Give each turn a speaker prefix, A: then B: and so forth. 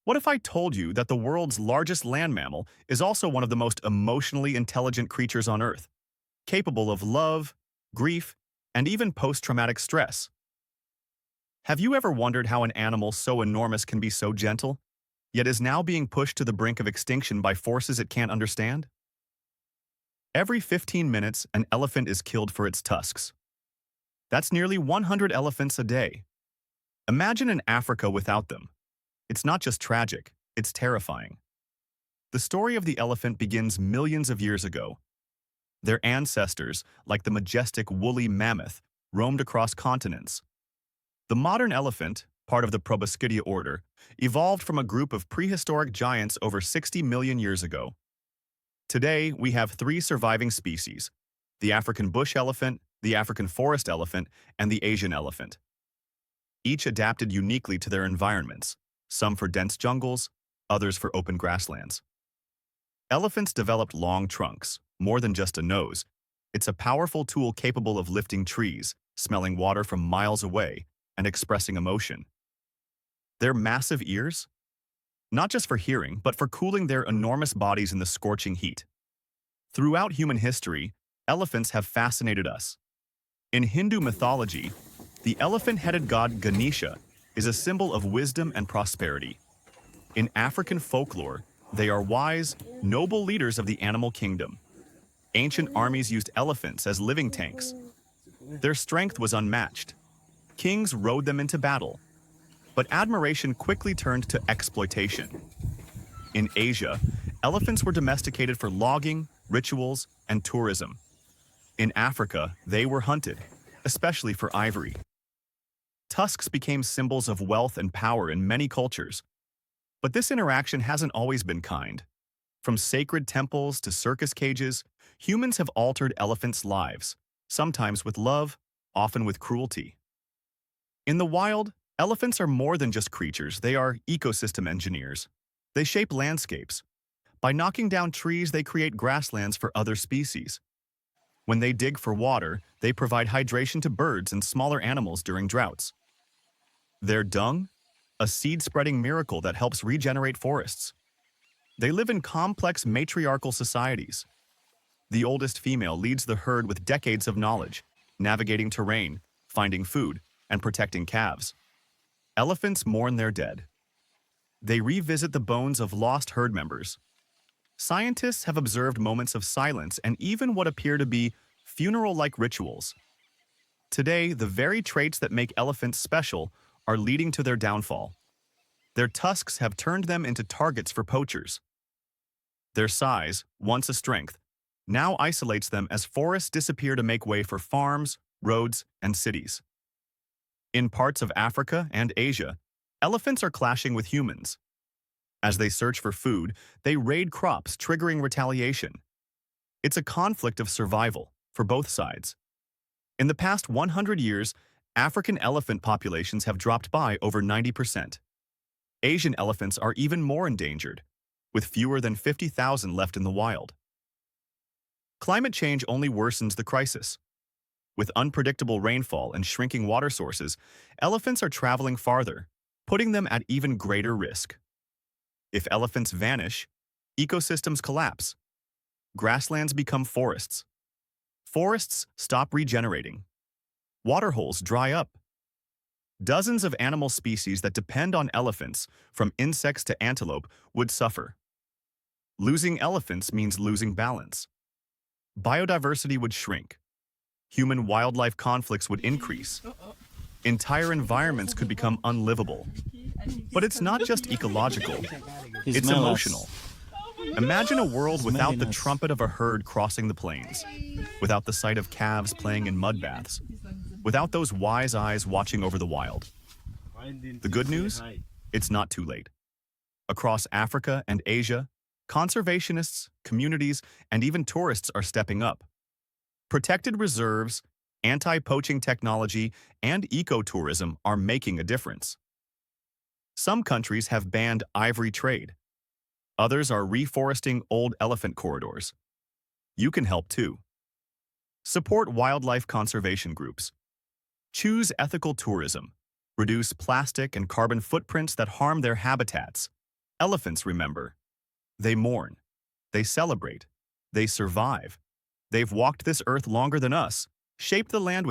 A: What if I told you that the world's largest land mammal is also one of the most emotionally intelligent creatures on Earth, capable of love, grief, and even post-traumatic stress? Have you ever wondered how an animal so enormous can be so gentle, yet is now being pushed to the brink of extinction by forces it can't understand? Every 15 minutes, an elephant is killed for its tusks. That's nearly 100 elephants a day. Imagine an Africa without them. It's not just tragic, it's terrifying. The story of the elephant begins millions of years ago. Their ancestors, like the majestic woolly mammoth, roamed across continents. The modern elephant, part of the Proboscidea order, evolved from a group of prehistoric giants over 60 million years ago. Today, we have three surviving species: the African bush elephant, the African forest elephant, and the Asian elephant. Each adapted uniquely to their environments, some for dense jungles, others for open grasslands. Elephants developed long trunks, more than just a nose. It's a powerful tool capable of lifting trees, smelling water from miles away, and expressing emotion. Their massive ears? Not just for hearing, but for cooling their enormous bodies in the scorching heat. Throughout human history, elephants have fascinated us. In Hindu mythology, the elephant-headed god Ganesha is a symbol of wisdom and prosperity. In African folklore, they are wise, noble leaders of the animal kingdom. Ancient armies used elephants as living tanks. Their strength was unmatched. Kings rode them into battle. But admiration quickly turned to exploitation. In Asia, elephants were domesticated for logging, rituals, and tourism. In Africa, they were hunted, especially for ivory. Tusks became symbols of wealth and power in many cultures. But this interaction hasn't always been kind. From sacred temples to circus cages, humans have altered elephants' lives, sometimes with love, often with cruelty. In the wild, elephants are more than just creatures, they are ecosystem engineers. They shape landscapes. By knocking down trees, they create grasslands for other species. When they dig for water, they provide hydration to birds and smaller animals during droughts. Their dung? A seed-spreading miracle that helps regenerate forests. They live in complex matriarchal societies. The oldest female leads the herd with decades of knowledge, navigating terrain, finding food, and protecting calves. Elephants mourn their dead. They revisit the bones of lost herd members. Scientists have observed moments of silence and even what appear to be funeral-like rituals. Today, the very traits that make elephants special are leading to their downfall. Their tusks have turned them into targets for poachers. Their size, once a strength, now isolates them as forests disappear to make way for farms, roads, and cities. In parts of Africa and Asia, elephants are clashing with humans. As they search for food, they raid crops, triggering retaliation. It's a conflict of survival for both sides. In the past 100 years, African elephant populations have dropped by over 90%. Asian elephants are even more endangered, with fewer than 50,000 left in the wild. Climate change only worsens the crisis. With unpredictable rainfall and shrinking water sources, elephants are traveling farther, putting them at even greater risk. If elephants vanish, ecosystems collapse. Grasslands become forests. Forests stop regenerating. Waterholes dry up. Dozens of animal species that depend on elephants, from insects to antelope, would suffer. Losing elephants means losing balance. Biodiversity would shrink. Human-wildlife conflicts would increase. Entire environments could become unlivable. But it's not just ecological, it's emotional. Imagine a world without the trumpet of a herd crossing the plains, without the sight of calves playing in mud baths, without those wise eyes watching over the wild. The good news? It's not too late. Across Africa and Asia, conservationists, communities, and even tourists are stepping up. Protected reserves, anti-poaching technology, and ecotourism are making a difference. Some countries have banned ivory trade. Others are reforesting old elephant corridors. You can help too. Support wildlife conservation groups. Choose ethical tourism. Reduce plastic and carbon footprints that harm their habitats. Elephants remember. They mourn. They celebrate. They survive. They've walked this earth longer than us, shaped the land